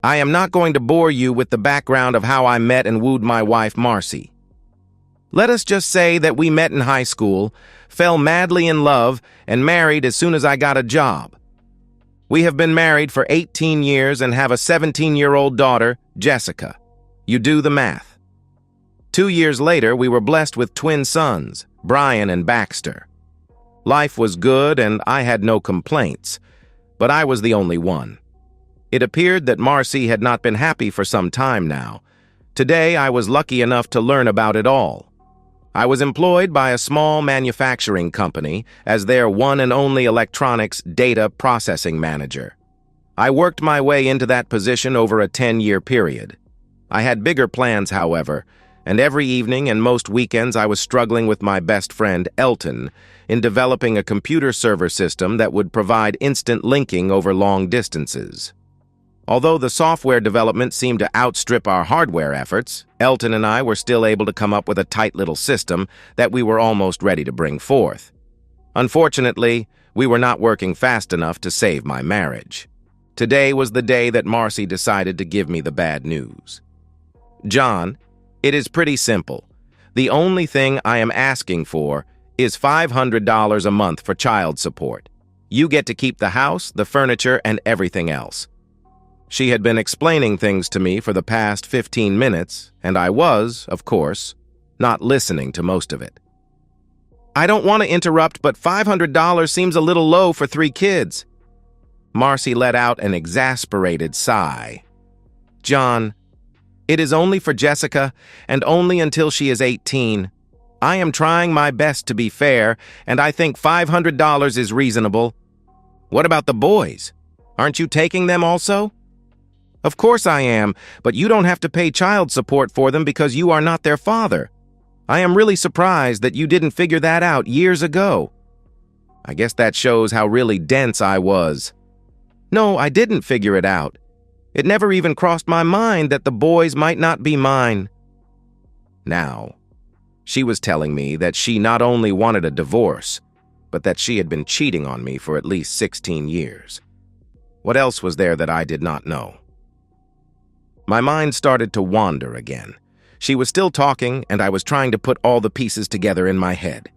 I am not going to bore you with the background of how I met and wooed my wife, Marcy. Let us just say that we met in high school, fell madly in love, and married as soon as I got a job. We have been married for 18 years and have a 17-year-old daughter, Jessica. You do the math. 2 years later, we were blessed with twin sons, Brian and Baxter. Life was good and I had no complaints, but I was the only one. It appeared that Marcy had not been happy for some time now. Today, I was lucky enough to learn about it all. I was employed by a small manufacturing company as their one and only electronics data processing manager. I worked my way into that position over a 10-year period. I had bigger plans, however, and every evening and most weekends I was struggling with my best friend, Elton, in developing a computer server system that would provide instant linking over long distances. Although the software development seemed to outstrip our hardware efforts, Elton and I were still able to come up with a tight little system that we were almost ready to bring forth. Unfortunately, we were not working fast enough to save my marriage. Today was the day that Marcy decided to give me the bad news. John, it is pretty simple. The only thing I am asking for is $500 a month for child support. You get to keep the house, the furniture, and everything else. She had been explaining things to me for the past 15 minutes, and I was, of course, not listening to most of it. I don't want to interrupt, but $500 seems a little low for 3 kids. Marcy let out an exasperated sigh. John, it is only for Jessica, and only until she is 18. I am trying my best to be fair, and I think $500 is reasonable. What about the boys? Aren't you taking them also? Of course I am, but you don't have to pay child support for them because you are not their father. I am really surprised that you didn't figure that out years ago. I guess that shows how really dense I was. No, I didn't figure it out. It never even crossed my mind that the boys might not be mine. Now, she was telling me that she not only wanted a divorce, but that she had been cheating on me for at least 16 years. What else was there that I did not know? My mind started to wander again. She was still talking, and I was trying to put all the pieces together in my head.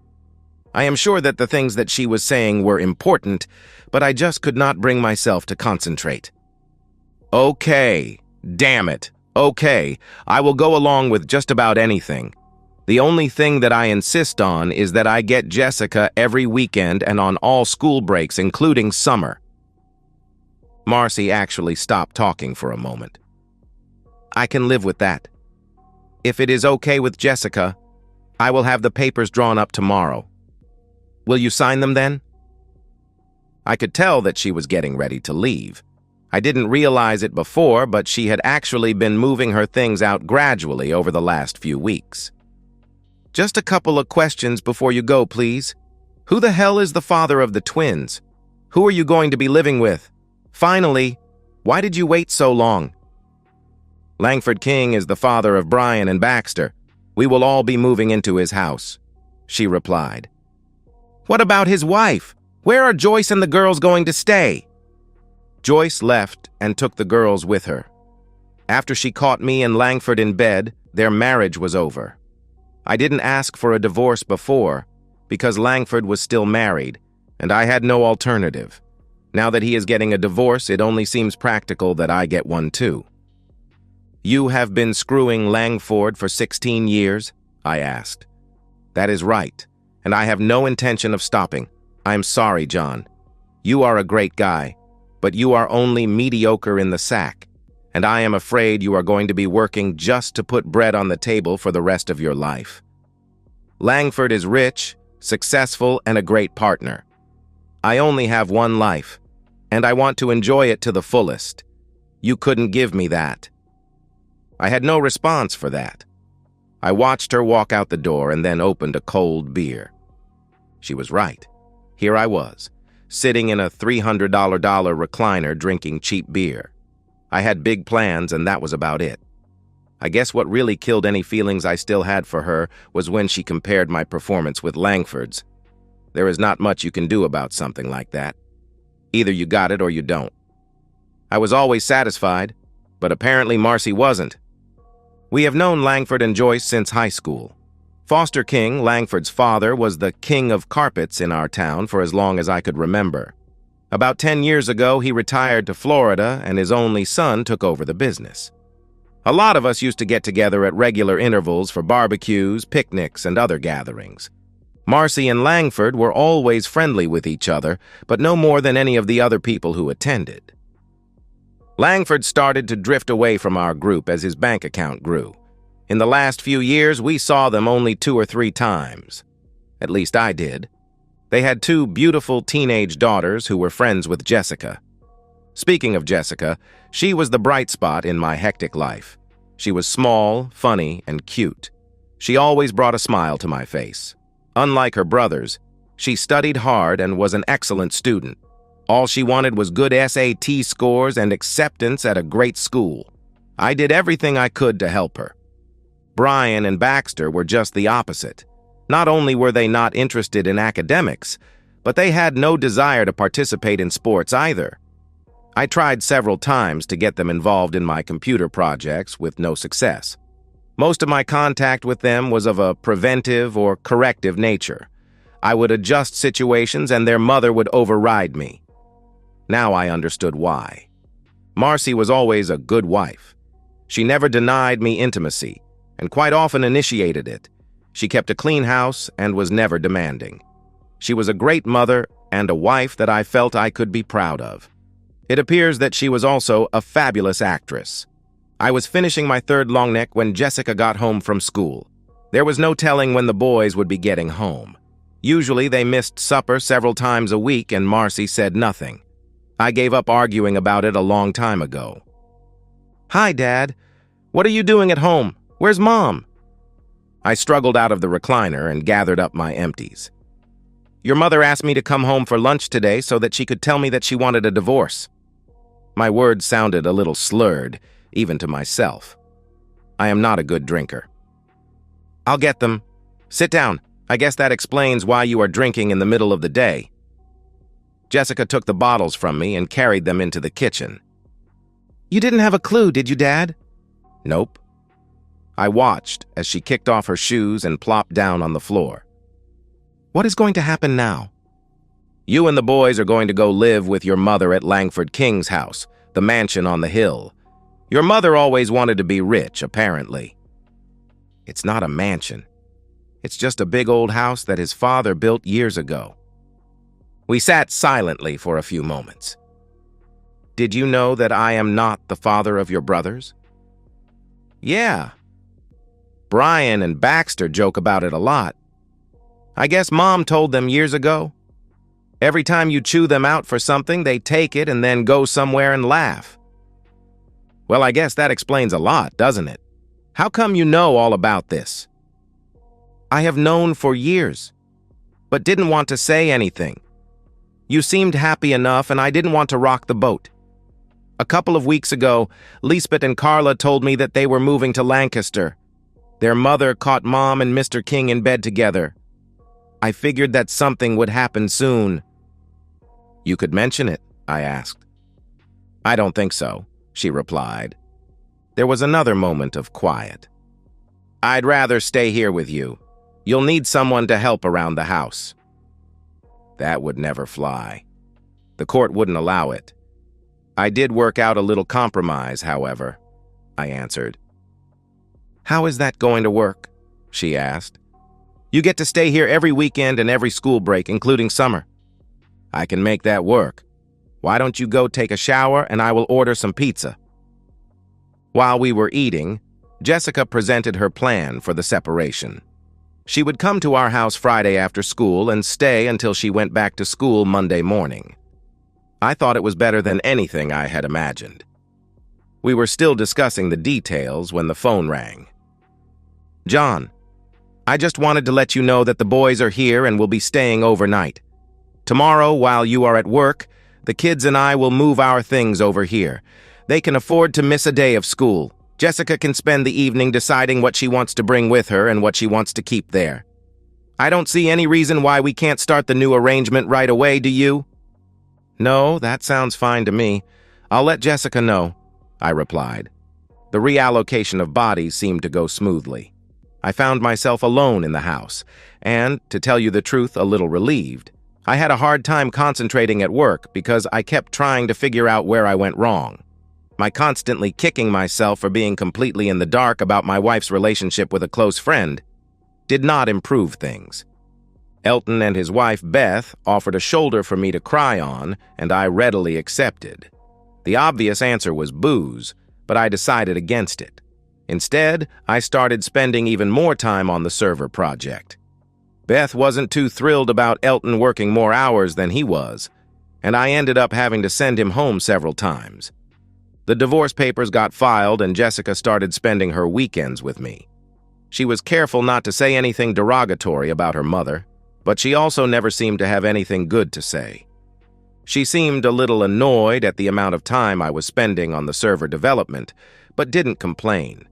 I am sure that the things that she was saying were important, but I just could not bring myself to concentrate. Okay, damn it. Okay, I will go along with just about anything. The only thing that I insist on is that I get Jessica every weekend and on all school breaks, including summer. Marcy actually stopped talking for a moment. I can live with that. If it is okay with Jessica, I will have the papers drawn up tomorrow. Will you sign them then? I could tell that she was getting ready to leave. I didn't realize it before, but she had actually been moving her things out gradually over the last few weeks. Just a couple of questions before you go, please. Who the hell is the father of the twins? Who are you going to be living with? Finally, why did you wait so long? Langford King is the father of Brian and Baxter. We will all be moving into his house, she replied. What about his wife? Where are Joyce and the girls going to stay? Joyce left and took the girls with her. After she caught me and Langford in bed, their marriage was over. I didn't ask for a divorce before because Langford was still married, and I had no alternative. Now that he is getting a divorce, it only seems practical that I get one too. You have been screwing Langford for 16 years? I asked. That is right, and I have no intention of stopping. I'm sorry, John. You are a great guy, but you are only mediocre in the sack, and I am afraid you are going to be working just to put bread on the table for the rest of your life. Langford is rich, successful, and a great partner. I only have one life, and I want to enjoy it to the fullest. You couldn't give me that. I had no response for that. I watched her walk out the door and then opened a cold beer. She was right. Here I was, sitting in a $300 recliner drinking cheap beer. I had big plans and that was about it. I guess what really killed any feelings I still had for her was when she compared my performance with Langford's. There is not much you can do about something like that. Either you got it or you don't. I was always satisfied. but apparently Marcy wasn't. We have known Langford and Joyce since high school. Foster King, Langford's father, was the king of carpets in our town for as long as I could remember. About 10 years ago, he retired to Florida, and his only son took over the business. A lot of us used to get together at regular intervals for barbecues, picnics, and other gatherings. Marcy and Langford were always friendly with each other, but no more than any of the other people who attended. Langford started to drift away from our group as his bank account grew. In the last few years, we saw them only 2 or 3 times. At least I did. They had 2 beautiful teenage daughters who were friends with Jessica. Speaking of Jessica, she was the bright spot in my hectic life. She was small, funny, and cute. She always brought a smile to my face. Unlike her brothers, she studied hard and was an excellent student. All she wanted was good SAT scores and acceptance at a great school. I did everything I could to help her. Brian and Baxter were just the opposite. Not only were they not interested in academics, but they had no desire to participate in sports either. I tried several times to get them involved in my computer projects with no success. Most of my contact with them was of a preventive or corrective nature. I would adjust situations and their mother would override me. Now I understood why. Marcy was always a good wife. She never denied me intimacy, and quite often initiated it. She kept a clean house and was never demanding. She was a great mother and a wife that I felt I could be proud of. It appears that she was also a fabulous actress. I was finishing my 3rd long neck when Jessica got home from school. There was no telling when the boys would be getting home. Usually they missed supper several times a week and Marcy said nothing. I gave up arguing about it a long time ago. "Hi, Dad. What are you doing at home? Where's Mom?" I struggled out of the recliner and gathered up my empties. "Your mother asked me to come home for lunch today so that she could tell me that she wanted a divorce." My words sounded a little slurred, even to myself. I am not a good drinker. "I'll get them. Sit down. I guess that explains why you are drinking in the middle of the day." Jessica took the bottles from me and carried them into the kitchen. "You didn't have a clue, did you, Dad?" "Nope." I watched as she kicked off her shoes and plopped down on the floor. "What is going to happen now?" "You and the boys are going to go live with your mother at Langford King's house, the mansion on the hill. Your mother always wanted to be rich, apparently." "It's not a mansion. It's just a big old house that his father built years ago." We sat silently for a few moments. "Did you know that I am not the father of your brothers?" "Yeah. Brian and Baxter joke about it a lot. I guess Mom told them years ago. Every time you chew them out for something, they take it and then go somewhere and laugh." "Well, I guess that explains a lot, doesn't it? How come you know all about this?" "I have known for years, but didn't want to say anything. You seemed happy enough and I didn't want to rock the boat. A couple of weeks ago, Lisbeth and Carla told me that they were moving to Lancaster. Their mother caught Mom and Mr. King in bed together. I figured that something would happen soon." "You could mention it," I asked. "I don't think so," she replied. There was another moment of quiet. "I'd rather stay here with you. You'll need someone to help around the house." That would never fly. The court wouldn't allow it. "I did work out a little compromise, however," I answered. "How is that going to work?" she asked. "You get to stay here every weekend and every school break, including summer." "I can make that work. Why don't you go take a shower and I will order some pizza?" While we were eating, Jessica presented her plan for the separation. She would come to our house Friday after school and stay until she went back to school Monday morning. I thought it was better than anything I had imagined. We were still discussing the details when the phone rang. "John, I just wanted to let you know that the boys are here and will be staying overnight. Tomorrow, while you are at work, the kids and I will move our things over here. They can afford to miss a day of school. Jessica can spend the evening deciding what she wants to bring with her and what she wants to keep there. I don't see any reason why we can't start the new arrangement right away, do you?" "No, that sounds fine to me. I'll let Jessica know. I replied. The reallocation of bodies seemed to go smoothly. I found myself alone in the house, and, to tell you the truth, a little relieved. I had a hard time concentrating at work because I kept trying to figure out where I went wrong. My constantly kicking myself for being completely in the dark about my wife's relationship with a close friend did not improve things. Elton and his wife, Beth, offered a shoulder for me to cry on, and I readily accepted. The obvious answer was booze, but I decided against it. Instead, I started spending even more time on the server project. Beth wasn't too thrilled about Elton working more hours than he was, and I ended up having to send him home several times. The divorce papers got filed, and Jessica started spending her weekends with me. She was careful not to say anything derogatory about her mother, but she also never seemed to have anything good to say. She seemed a little annoyed at the amount of time I was spending on the server development, but didn't complain.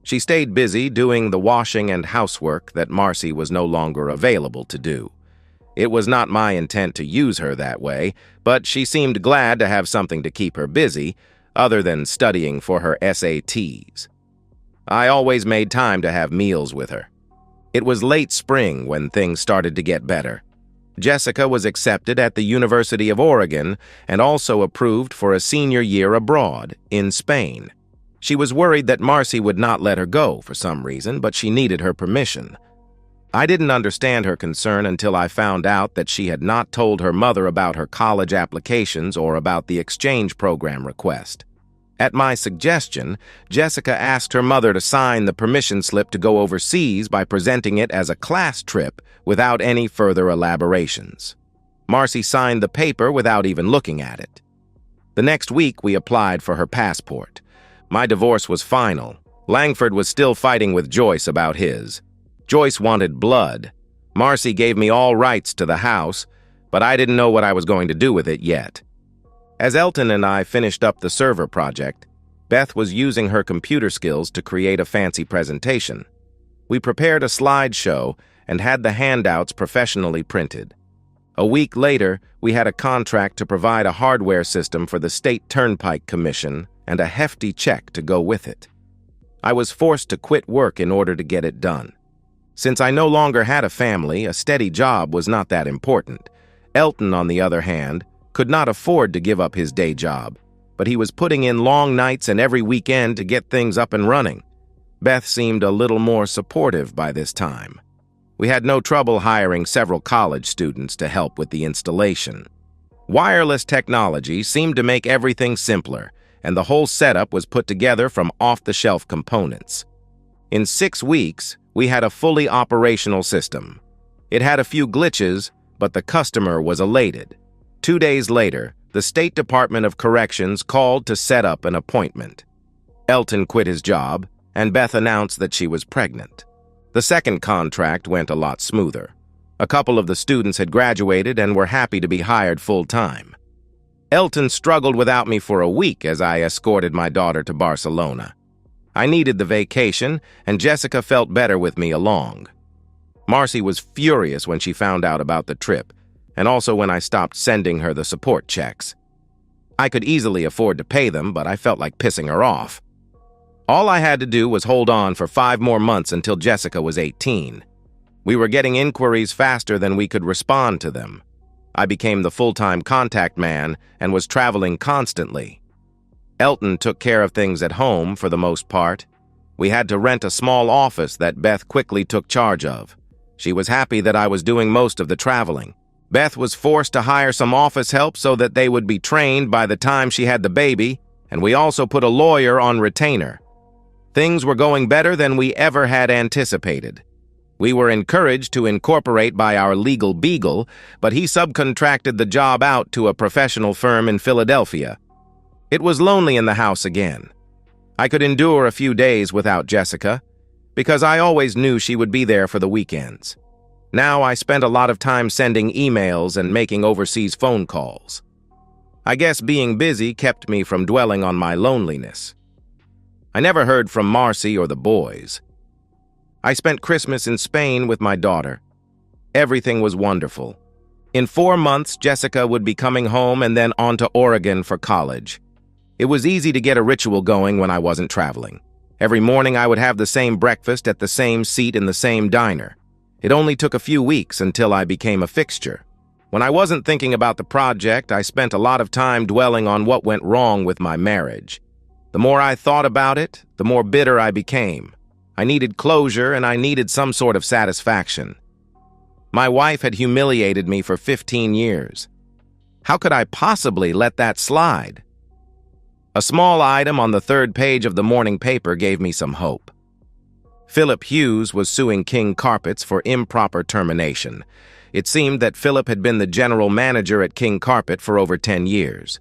She stayed busy doing the washing and housework that Marcy was no longer available to do. It was not my intent to use her that way, but she seemed glad to have something to keep her busy, other than studying for her SATs. I always made time to have meals with her. It was late spring when things started to get better. Jessica was accepted at the University of Oregon and also approved for a senior year abroad in Spain. She was worried that Marcy would not let her go for some reason, but she needed her permission. I didn't understand her concern until I found out that she had not told her mother about her college applications or about the exchange program request. At my suggestion, Jessica asked her mother to sign the permission slip to go overseas by presenting it as a class trip without any further elaborations. Marcy signed the paper without even looking at it. The next week, we applied for her passport. My divorce was final. Langford was still fighting with Joyce about his. Joyce wanted blood. Marcy gave me all rights to the house, but I didn't know what I was going to do with it yet. As Elton and I finished up the server project, Beth was using her computer skills to create a fancy presentation. We prepared a slideshow and had the handouts professionally printed. A week later, we had a contract to provide a hardware system for the State Turnpike Commission and a hefty check to go with it. I was forced to quit work in order to get it done. Since I no longer had a family, a steady job was not that important. Elton, on the other hand, could not afford to give up his day job, but he was putting in long nights and every weekend to get things up and running. Beth seemed a little more supportive by this time. We had no trouble hiring several college students to help with the installation. Wireless technology seemed to make everything simpler, and the whole setup was put together from off-the-shelf components. In 6 weeks, we had a fully operational system. It had a few glitches, but the customer was elated. 2 days later, the State Department of Corrections called to set up an appointment. Elton quit his job, and Beth announced that she was pregnant. The second contract went a lot smoother. A couple of the students had graduated and were happy to be hired full-time. Elton struggled without me for a week as I escorted my daughter to Barcelona. I needed the vacation, and Jessica felt better with me along. Marcy was furious when she found out about the trip, and also when I stopped sending her the support checks. I could easily afford to pay them, but I felt like pissing her off. All I had to do was hold on for 5 more months until Jessica was 18. We were getting inquiries faster than we could respond to them. I became the full-time contact man and was traveling constantly. Elton took care of things at home for the most part. We had to rent a small office that Beth quickly took charge of. She was happy that I was doing most of the traveling. Beth was forced to hire some office help so that they would be trained by the time she had the baby, and we also put a lawyer on retainer. Things were going better than we ever had anticipated. We were encouraged to incorporate by our legal beagle, but he subcontracted the job out to a professional firm in Philadelphia. It was lonely in the house again. I could endure a few days without Jessica, because I always knew she would be there for the weekends. Now I spent a lot of time sending emails and making overseas phone calls. I guess being busy kept me from dwelling on my loneliness. I never heard from Marcy or the boys. I spent Christmas in Spain with my daughter. Everything was wonderful. In 4 months, Jessica would be coming home and then on to Oregon for college. It was easy to get a ritual going when I wasn't traveling. Every morning I would have the same breakfast at the same seat in the same diner. It only took a few weeks until I became a fixture. When I wasn't thinking about the project, I spent a lot of time dwelling on what went wrong with my marriage. The more I thought about it, the more bitter I became. I needed closure and I needed some sort of satisfaction. My wife had humiliated me for 15 years. How could I possibly let that slide? A small item on the third page of the morning paper gave me some hope. Philip Hughes was suing King Carpets for improper termination. It seemed that Philip had been the general manager at King Carpet for over 10 years.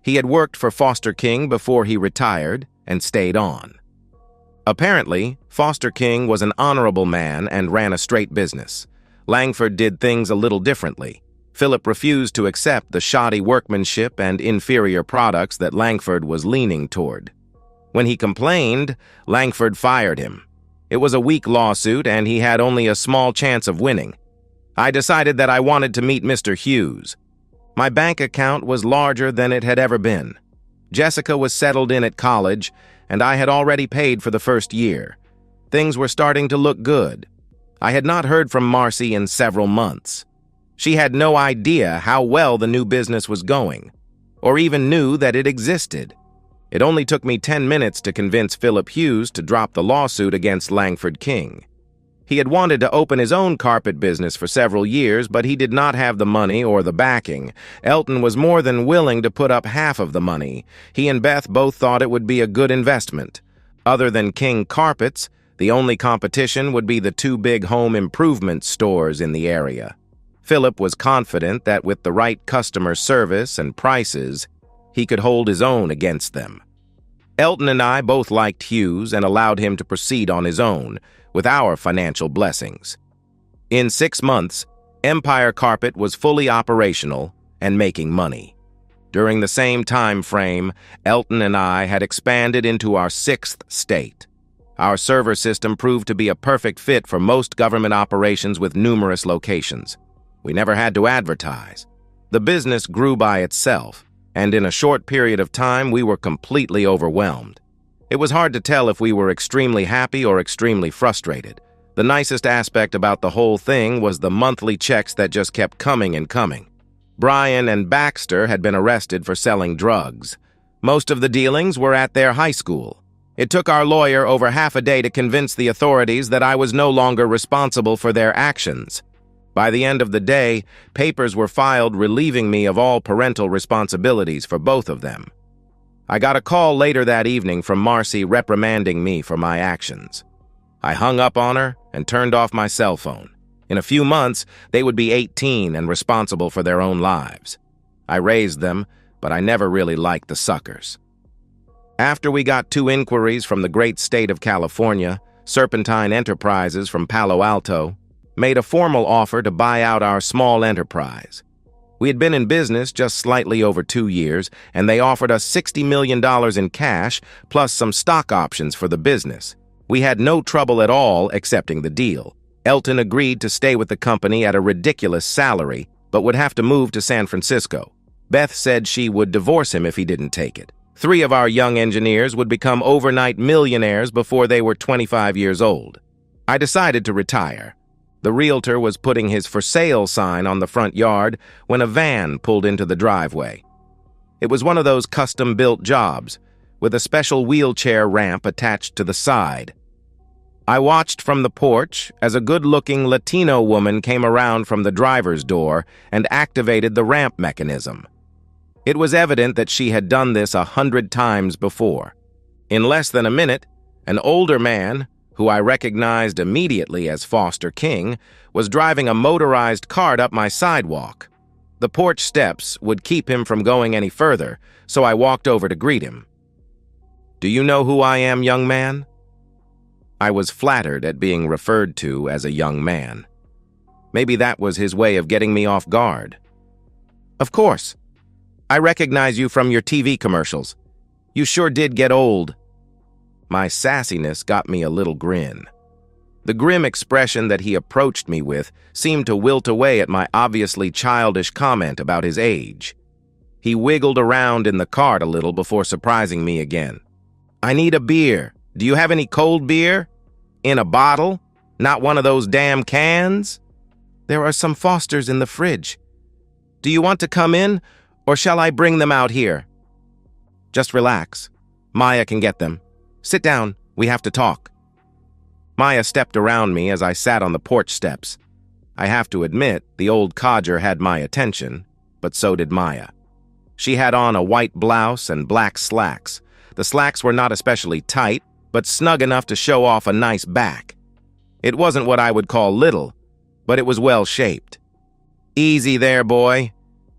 He had worked for Foster King before he retired and stayed on. Apparently, Foster King was an honorable man and ran a straight business. Langford did things a little differently. Philip refused to accept the shoddy workmanship and inferior products that Langford was leaning toward. When he complained, Langford fired him. It was a weak lawsuit and he had only a small chance of winning. I decided that I wanted to meet Mr. Hughes. My bank account was larger than it had ever been. Jessica was settled in at college, and I had already paid for the first year. Things were starting to look good. I had not heard from Marcy in several months. She had no idea how well the new business was going, or even knew that it existed. It only took me 10 minutes to convince Philip Hughes to drop the lawsuit against Langford King. He had wanted to open his own carpet business for several years, but he did not have the money or the backing. Elton was more than willing to put up half of the money. He and Beth both thought it would be a good investment. Other than King Carpets, the only competition would be the two big home improvement stores in the area. Philip was confident that with the right customer service and prices, he could hold his own against them. Elton and I both liked Hughes and allowed him to proceed on his own, with our financial blessings. In 6 months, Empire Carpet was fully operational and making money. During the same time frame, Elton and I had expanded into our 6th state. Our server system proved to be a perfect fit for most government operations with numerous locations. We never had to advertise. The business grew by itself, and in a short period of time, we were completely overwhelmed. It was hard to tell if we were extremely happy or extremely frustrated. The nicest aspect about the whole thing was the monthly checks that just kept coming and coming. Brian and Baxter had been arrested for selling drugs. Most of the dealings were at their high school. It took our lawyer over half a day to convince the authorities that I was no longer responsible for their actions. By the end of the day, papers were filed relieving me of all parental responsibilities for both of them. I got a call later that evening from Marcy reprimanding me for my actions. I hung up on her and turned off my cell phone. In a few months, they would be 18 and responsible for their own lives. I raised them, but I never really liked the suckers. After we got 2 inquiries from the great state of California, Serpentine Enterprises from Palo Alto made a formal offer to buy out our small enterprise. We had been in business just slightly over 2 years, and they offered us $60 million in cash, plus some stock options for the business. We had no trouble at all accepting the deal. Elton agreed to stay with the company at a ridiculous salary, but would have to move to San Francisco. Beth said she would divorce him if he didn't take it. 3 of our young engineers would become overnight millionaires before they were 25 years old. I decided to retire. The realtor was putting his for sale sign on the front yard when a van pulled into the driveway. It was one of those custom-built jobs, with a special wheelchair ramp attached to the side. I watched from the porch as a good-looking Latino woman came around from the driver's door and activated the ramp mechanism. It was evident that she had done this 100 times before. In less than a minute, an older man, who I recognized immediately as Foster King, was driving a motorized cart up my sidewalk. The porch steps would keep him from going any further, so I walked over to greet him. "Do you know who I am, young man?" I was flattered at being referred to as a young man. Maybe that was his way of getting me off guard. "Of course. I recognize you from your TV commercials. You sure did get old." My sassiness got me a little grin. The grim expression that he approached me with seemed to wilt away at my obviously childish comment about his age. He wiggled around in the cart a little before surprising me again. "I need a beer. Do you have any cold beer? In a bottle? Not one of those damn cans?" "There are some Fosters in the fridge. Do you want to come in, or shall I bring them out here?" "Just relax. Maya can get them. Sit down. We have to talk." Maya stepped around me as I sat on the porch steps. I have to admit, the old codger had my attention, but so did Maya. She had on a white blouse and black slacks. The slacks were not especially tight, but snug enough to show off a nice back. It wasn't what I would call little, but it was well-shaped. "Easy there, boy.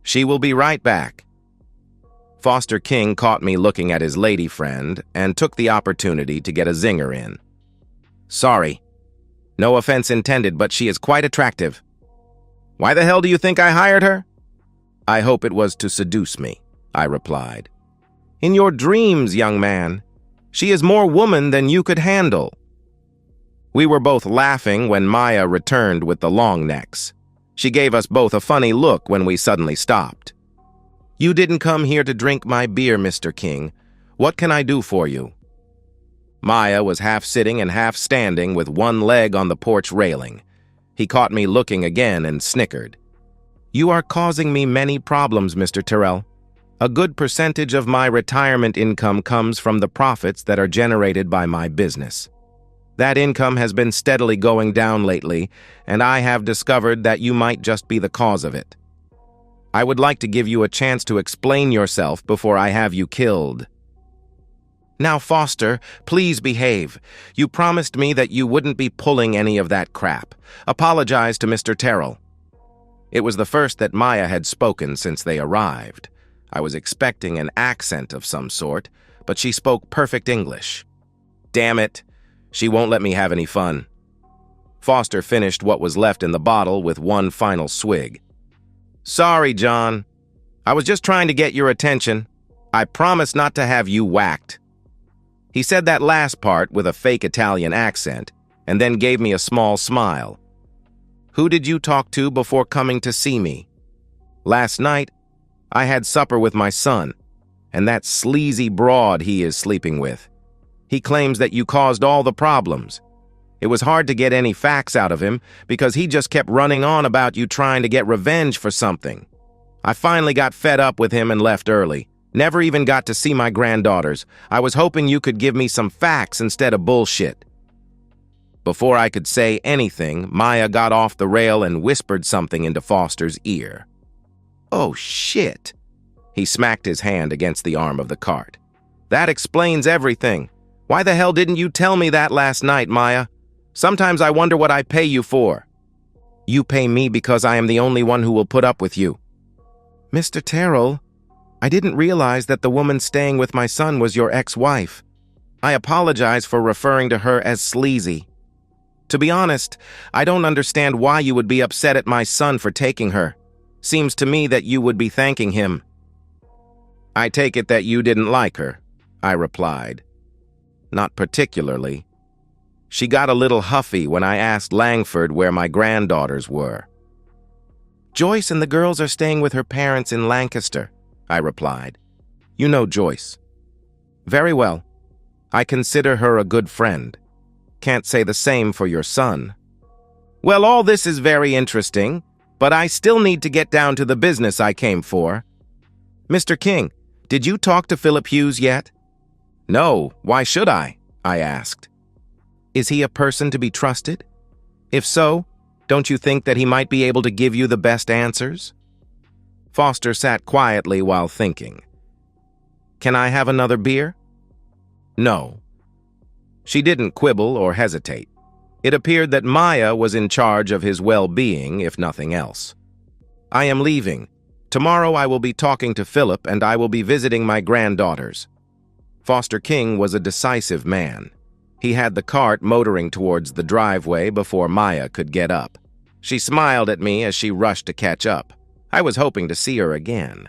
She will be right back." Foster King caught me looking at his lady friend and took the opportunity to get a zinger in. "Sorry. No offense intended, but she is quite attractive." "Why the hell do you think I hired her?" "I hope it was to seduce me," I replied. "In your dreams, young man. She is more woman than you could handle." We were both laughing when Maya returned with the long necks. She gave us both a funny look when we suddenly stopped. "You didn't come here to drink my beer, Mr. King. What can I do for you?" Maya was half sitting and half standing with one leg on the porch railing. He caught me looking again and snickered. "You are causing me many problems, Mr. Terrell. A good percentage of my retirement income comes from the profits that are generated by my business. That income has been steadily going down lately, and I have discovered that you might just be the cause of it. I would like to give you a chance to explain yourself before I have you killed." "Now, Foster, please behave. You promised me that you wouldn't be pulling any of that crap. Apologize to Mr. Terrell." It was the first that Maya had spoken since they arrived. I was expecting an accent of some sort, but she spoke perfect English. Damn it, she won't let me have any fun. Foster finished what was left in the bottle with one final swig. "Sorry, John. I was just trying to get your attention. I promise not to have you whacked." He said that last part with a fake Italian accent, and then gave me a small smile. "Who did you talk to before coming to see me?" "Last night, I had supper with my son, and that sleazy broad he is sleeping with. He claims that you caused all the problems. It was hard to get any facts out of him because he just kept running on about you trying to get revenge for something. I finally got fed up with him and left early. Never even got to see my granddaughters. I was hoping you could give me some facts instead of bullshit." Before I could say anything, Maya got off the rail and whispered something into Foster's ear. "Oh, shit." He smacked his hand against the arm of the cart. "That explains everything. Why the hell didn't you tell me that last night, Maya? Sometimes I wonder what I pay you for." "You pay me because I am the only one who will put up with you." "Mr. Terrell, I didn't realize that the woman staying with my son was your ex-wife. I apologize for referring to her as sleazy. To be honest, I don't understand why you would be upset at my son for taking her. Seems to me that you would be thanking him." "I take it that you didn't like her," I replied. "Not particularly. She got a little huffy when I asked Langford where my granddaughters were." "Joyce and the girls are staying with her parents in Lancaster," I replied. "You know Joyce." "Very well. I consider her a good friend. Can't say the same for your son." "Well, all this is very interesting, but I still need to get down to the business I came for. Mr. King, did you talk to Philip Hughes yet?" "No, why should I?" I asked. "Is he a person to be trusted? If so, don't you think that he might be able to give you the best answers?" Foster sat quietly while thinking. "Can I have another beer?" "No." She didn't quibble or hesitate. It appeared that Maya was in charge of his well-being, if nothing else. "I am leaving. Tomorrow I will be talking to Philip and I will be visiting my granddaughters." Foster King was a decisive man. He had the cart motoring towards the driveway before Maya could get up. She smiled at me as she rushed to catch up. I was hoping to see her again.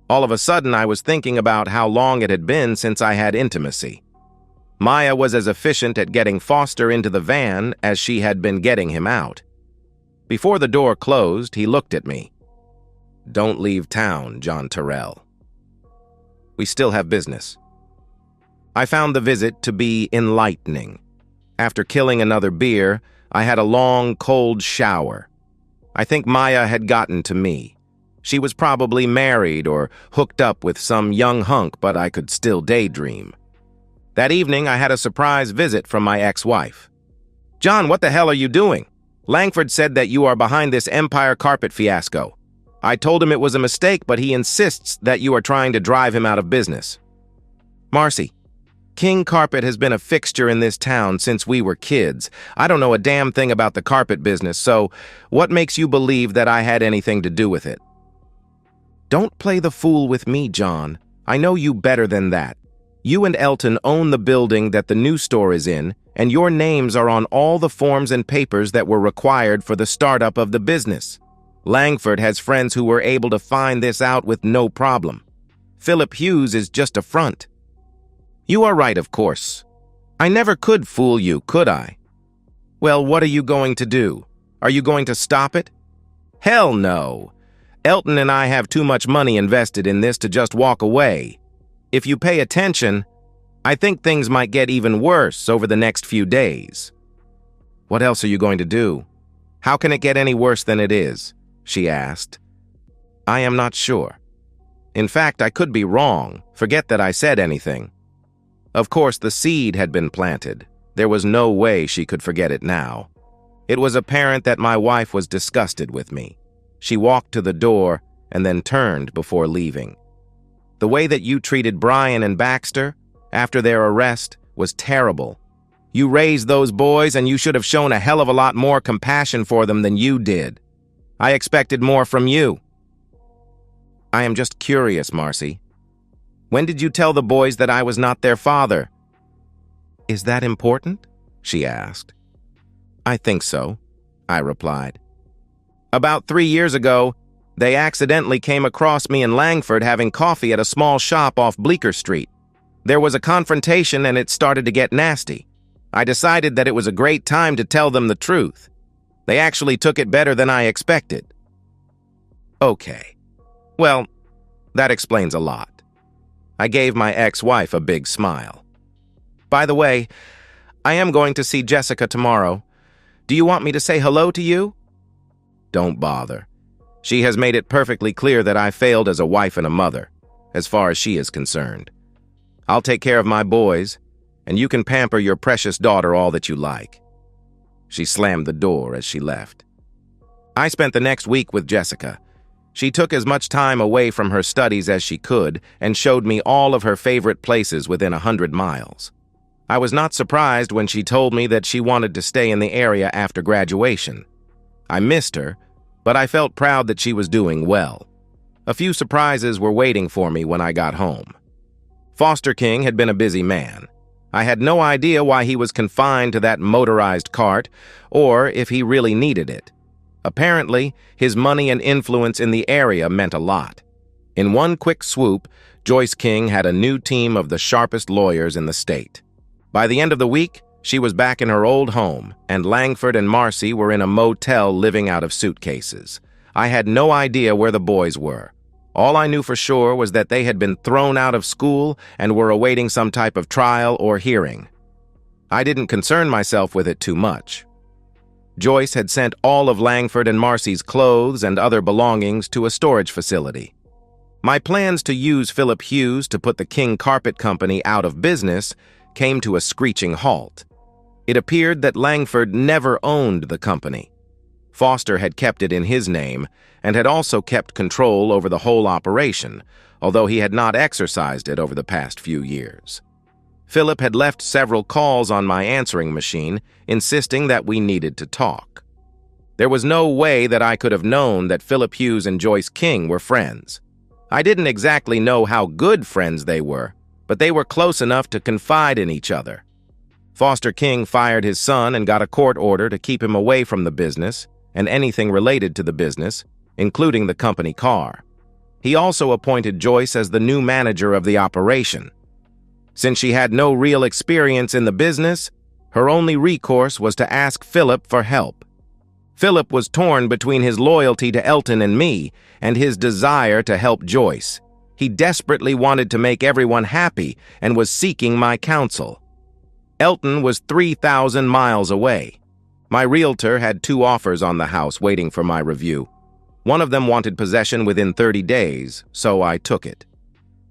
All of a sudden, I was thinking about how long it had been since I had intimacy. Maya was as efficient at getting Foster into the van as she had been getting him out. Before the door closed, he looked at me. "Don't leave town, John Terrell," We still have business. I found the visit to be enlightening. After killing another beer, I had a long, cold shower. I think Maya had gotten to me. She was probably married or hooked up with some young hunk, but I could still daydream. That evening, I had a surprise visit from my ex-wife. "John, what the hell are you doing? Langford said that you are behind this Empire carpet fiasco. I told him it was a mistake, but he insists that you are trying to drive him out of business." "Marcy, King Carpet has been a fixture in this town since we were kids. I don't know a damn thing about the carpet business, so what makes you believe that I had anything to do with it?" "Don't play the fool with me, John. I know you better than that. You and Elton own the building that the new store is in, and your names are on all the forms and papers that were required for the startup of the business. Langford has friends who were able to find this out with no problem. Philip Hughes is just a front." "You are right, of course. I never could fool you, could I?" "Well, what are you going to do? Are you going to stop it?" "Hell no. Elton and I have too much money invested in this to just walk away. If you pay attention, I think things might get even worse over the next few days." "What else are you going to do? How can it get any worse than it is?" she asked. "I am not sure. In fact, I could be wrong. Forget that I said anything." Of course, the seed had been planted. There was no way she could forget it now. It was apparent that my wife was disgusted with me. She walked to the door and then turned before leaving. "The way that you treated Brian and Baxter after their arrest was terrible. You raised those boys and you should have shown a hell of a lot more compassion for them than you did. I expected more from you." "I am just curious, Marcy. When did you tell the boys that I was not their father?" "Is that important?" she asked. "I think so," I replied. "About 3 years ago, they accidentally came across me and Langford having coffee at a small shop off Bleecker Street. There was a confrontation and it started to get nasty. I decided that it was a great time to tell them the truth. They actually took it better than I expected." "Okay. Well, that explains a lot." I gave my ex-wife a big smile. "By the way, I am going to see Jessica tomorrow. Do you want me to say hello to you?" "Don't bother. She has made it perfectly clear that I failed as a wife and a mother, as far as she is concerned. I'll take care of my boys, and you can pamper your precious daughter all that you like." She slammed the door as she left. I spent the next week with Jessica. She took as much time away from her studies as she could and showed me all of her favorite places within 100 miles. I was not surprised when she told me that she wanted to stay in the area after graduation. I missed her, but I felt proud that she was doing well. A few surprises were waiting for me when I got home. Foster King had been a busy man. I had no idea why he was confined to that motorized cart or if he really needed it. Apparently, his money and influence in the area meant a lot. In one quick swoop, Joyce King had a new team of the sharpest lawyers in the state. By the end of the week, she was back in her old home, and Langford and Marcy were in a motel living out of suitcases. I had no idea where the boys were. All I knew for sure was that they had been thrown out of school and were awaiting some type of trial or hearing. I didn't concern myself with it too much. Joyce had sent all of Langford and Marcy's clothes and other belongings to a storage facility. My plans to use Philip Hughes to put the King Carpet Company out of business came to a screeching halt. It appeared that Langford never owned the company. Foster had kept it in his name and had also kept control over the whole operation, although he had not exercised it over the past few years. Philip had left several calls on my answering machine, insisting that we needed to talk. There was no way that I could have known that Philip Hughes and Joyce King were friends. I didn't exactly know how good friends they were, but they were close enough to confide in each other. Foster King fired his son and got a court order to keep him away from the business and anything related to the business, including the company car. He also appointed Joyce as the new manager of the operation. Since she had no real experience in the business, her only recourse was to ask Philip for help. Philip was torn between his loyalty to Elton and me and his desire to help Joyce. He desperately wanted to make everyone happy and was seeking my counsel. Elton was 3,000 miles away. My realtor had 2 offers on the house waiting for my review. One of them wanted possession within 30 days, so I took it.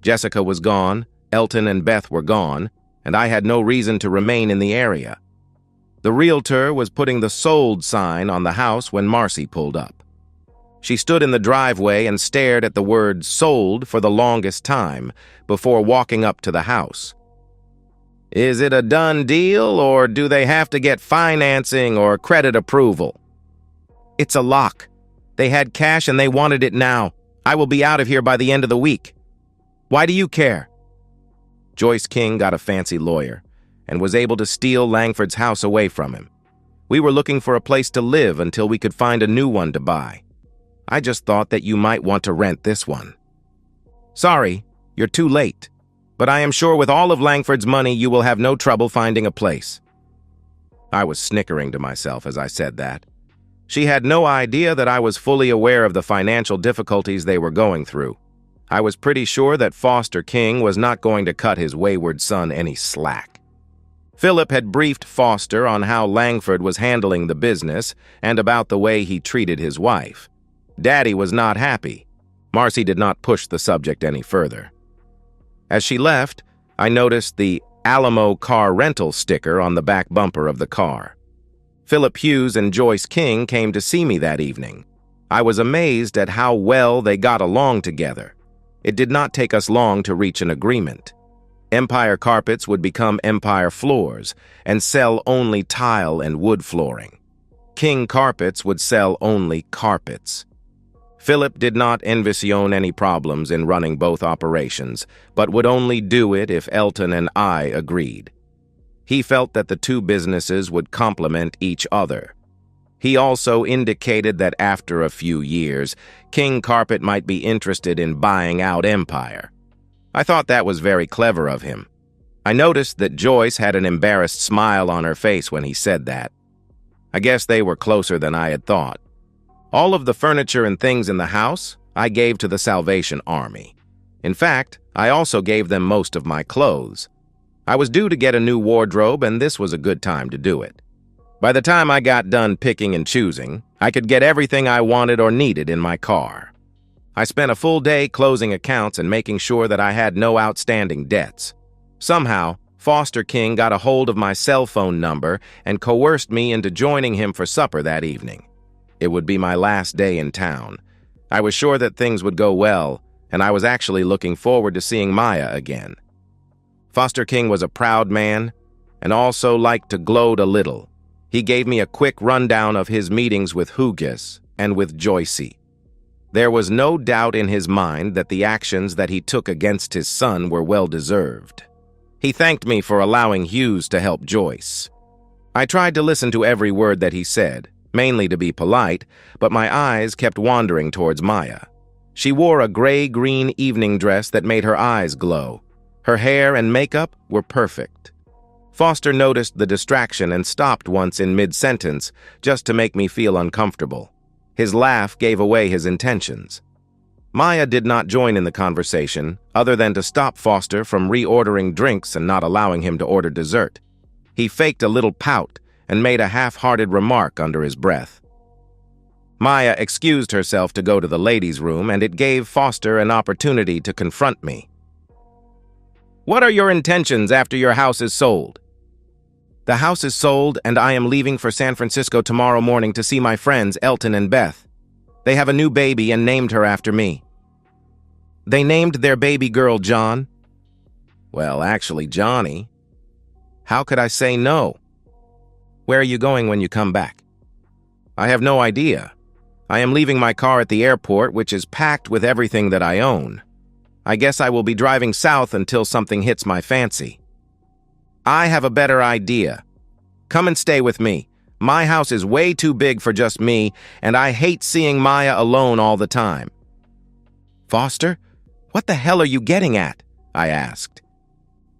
Jessica was gone, Elton and Beth were gone, and I had no reason to remain in the area. The realtor was putting the sold sign on the house when Marcy pulled up. She stood in the driveway and stared at the word sold for the longest time before walking up to the house. Is it a done deal, or do they have to get financing or credit approval? It's a lock. They had cash and they wanted it now. I will be out of here by the end of the week. Why do you care? Joyce King got a fancy lawyer and was able to steal Langford's house away from him. We were looking for a place to live until we could find a new one to buy. I just thought that you might want to rent this one. Sorry, you're too late, but I am sure with all of Langford's money you will have no trouble finding a place. I was snickering to myself as I said that. She had no idea that I was fully aware of the financial difficulties they were going through. I was pretty sure that Foster King was not going to cut his wayward son any slack. Philip had briefed Foster on how Langford was handling the business and about the way he treated his wife. Daddy was not happy. Marcy did not push the subject any further. As she left, I noticed the Alamo car rental sticker on the back bumper of the car. Philip Hughes and Joyce King came to see me that evening. I was amazed at how well they got along together. It did not take us long to reach an agreement. Empire Carpets would become Empire Floors and sell only tile and wood flooring. King Carpets would sell only carpets. Philip did not envision any problems in running both operations, but would only do it if Elton and I agreed. He felt that the 2 businesses would complement each other. He also indicated that after a few years, King Carpet might be interested in buying out Empire. I thought that was very clever of him. I noticed that Joyce had an embarrassed smile on her face when he said that. I guess they were closer than I had thought. All of the furniture and things in the house I gave to the Salvation Army. In fact, I also gave them most of my clothes. I was due to get a new wardrobe, and this was a good time to do it. By the time I got done picking and choosing, I could get everything I wanted or needed in my car. I spent a full day closing accounts and making sure that I had no outstanding debts. Somehow, Foster King got a hold of my cell phone number and coerced me into joining him for supper that evening. It would be my last day in town. I was sure that things would go well, and I was actually looking forward to seeing Maya again. Foster King was a proud man and also liked to gloat a little. He gave me a quick rundown of his meetings with Hugues and with Joycey. There was no doubt in his mind that the actions that he took against his son were well-deserved. He thanked me for allowing Hughes to help Joyce. I tried to listen to every word that he said, mainly to be polite, but my eyes kept wandering towards Maya. She wore a gray-green evening dress that made her eyes glow. Her hair and makeup were perfect. Foster noticed the distraction and stopped once in mid-sentence just to make me feel uncomfortable. His laugh gave away his intentions. Maya did not join in the conversation, other than to stop Foster from reordering drinks and not allowing him to order dessert. He faked a little pout and made a half-hearted remark under his breath. Maya excused herself to go to the ladies' room, and it gave Foster an opportunity to confront me. "What are your intentions after your house is sold?" "The house is sold, and I am leaving for San Francisco tomorrow morning to see my friends Elton and Beth. They have a new baby and named her after me." "They named their baby girl John?" "Well, actually, Johnny." "How could I say no?" "Where are you going when you come back?" "I have no idea. I am leaving my car at the airport, which is packed with everything that I own. I guess I will be driving south until something hits my fancy." "I have a better idea. Come and stay with me. My house is way too big for just me, and I hate seeing Maya alone all the time." "Foster, what the hell are you getting at?" I asked.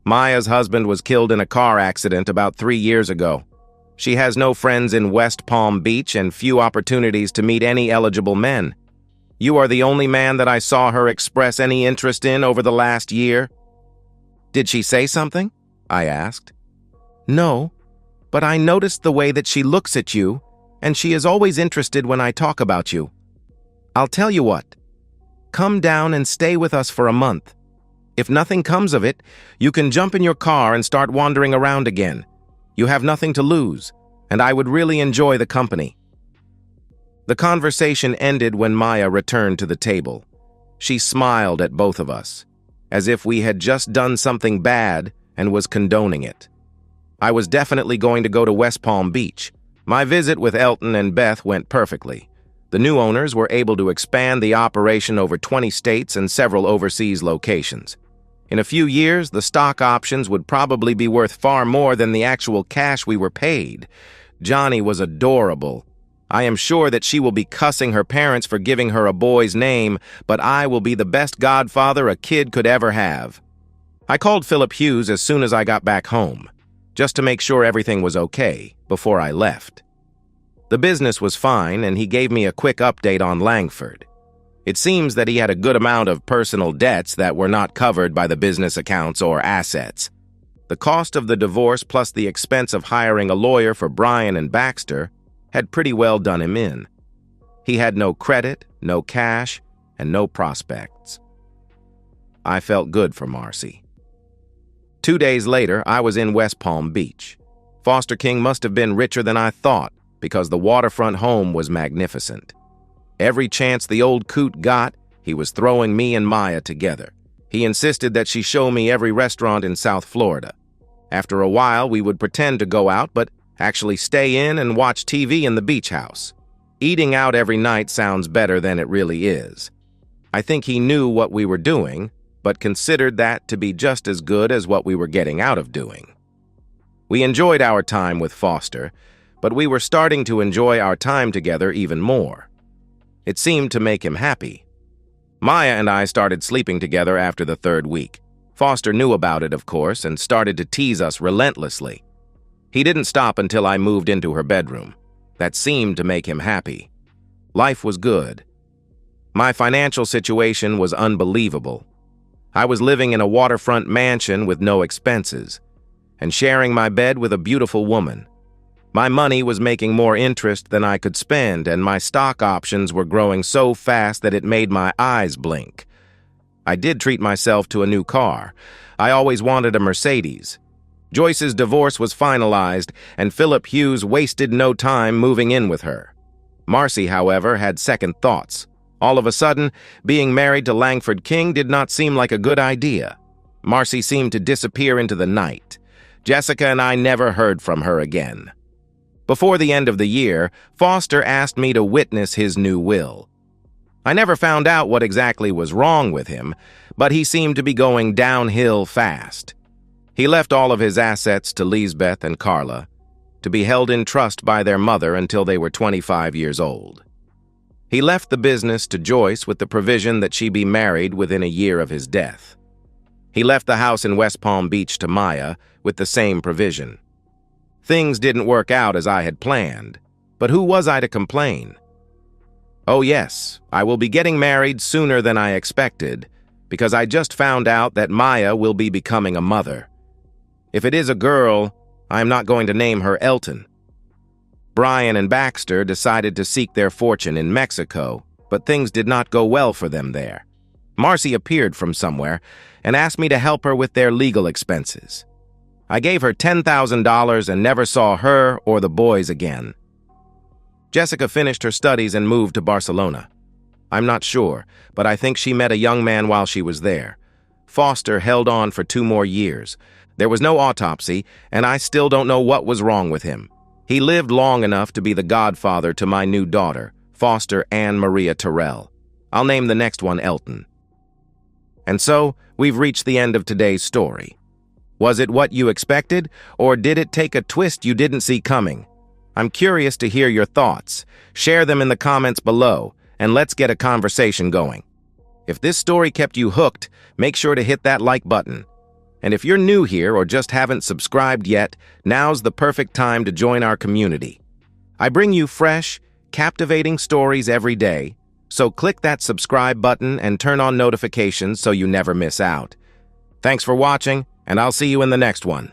"Maya's husband was killed in a car accident about 3 years ago. She has no friends in West Palm Beach and few opportunities to meet any eligible men. You are the only man that I saw her express any interest in over the last year." "Did she say something?" I asked. "No, but I noticed the way that she looks at you, and she is always interested when I talk about you. I'll tell you what. Come down and stay with us for a month. If nothing comes of it, you can jump in your car and start wandering around again. You have nothing to lose, and I would really enjoy the company." The conversation ended when Maya returned to the table. She smiled at both of us, as if we had just done something bad and was condoning it. I was definitely going to go to West Palm Beach. My visit with Elton and Beth went perfectly. The new owners were able to expand the operation over 20 states and several overseas locations. In a few years, the stock options would probably be worth far more than the actual cash we were paid. Johnny was adorable. I am sure that she will be cussing her parents for giving her a boy's name, but I will be the best godfather a kid could ever have. I called Philip Hughes as soon as I got back home, just to make sure everything was okay before I left. The business was fine, and he gave me a quick update on Langford. It seems that he had a good amount of personal debts that were not covered by the business accounts or assets. The cost of the divorce plus the expense of hiring a lawyer for Brian and Baxter had pretty well done him in. He had no credit, no cash, and no prospects. I felt good for Marcy. 2 days later, I was in West Palm Beach. Foster King must have been richer than I thought, because the waterfront home was magnificent. Every chance the old coot got, he was throwing me and Maya together. He insisted that she show me every restaurant in South Florida. After a while, we would pretend to go out, but actually stay in and watch TV in the beach house. Eating out every night sounds better than it really is. I think he knew what we were doing, but considered that to be just as good as what we were getting out of doing. We enjoyed our time with Foster, but we were starting to enjoy our time together even more. It seemed to make him happy. Maya and I started sleeping together after the 3rd week. Foster knew about it, of course, and started to tease us relentlessly. He didn't stop until I moved into her bedroom. That seemed to make him happy. Life was good. My financial situation was unbelievable. I was living in a waterfront mansion with no expenses, and sharing my bed with a beautiful woman. My money was making more interest than I could spend, and my stock options were growing so fast that it made my eyes blink. I did treat myself to a new car. I always wanted a Mercedes. Joyce's divorce was finalized, and Philip Hughes wasted no time moving in with her. Marcy, however, had second thoughts. All of a sudden, being married to Langford King did not seem like a good idea. Marcy seemed to disappear into the night. Jessica and I never heard from her again. Before the end of the year, Foster asked me to witness his new will. I never found out what exactly was wrong with him, but he seemed to be going downhill fast. He left all of his assets to Lisbeth and Carla, to be held in trust by their mother until they were 25 years old. He left the business to Joyce with the provision that she be married within a year of his death. He left the house in West Palm Beach to Maya with the same provision. Things didn't work out as I had planned, but who was I to complain? Oh yes, I will be getting married sooner than I expected, because I just found out that Maya will be becoming a mother. If it is a girl, I am not going to name her Elton. Brian and Baxter decided to seek their fortune in Mexico, but things did not go well for them there. Marcy appeared from somewhere and asked me to help her with their legal expenses. I gave her $10,000 and never saw her or the boys again. Jessica finished her studies and moved to Barcelona. I'm not sure, but I think she met a young man while she was there. Foster held on for 2 more years. There was no autopsy, and I still don't know what was wrong with him. He lived long enough to be the godfather to my new daughter, Foster Anne Maria Terrell. I'll name the next one Elton. And so, we've reached the end of today's story. Was it what you expected, or did it take a twist you didn't see coming? I'm curious to hear your thoughts. Share them in the comments below, and let's get a conversation going. If this story kept you hooked, make sure to hit that like button. And if you're new here or just haven't subscribed yet, now's the perfect time to join our community. I bring you fresh, captivating stories every day, so click that subscribe button and turn on notifications so you never miss out. Thanks for watching, and I'll see you in the next one.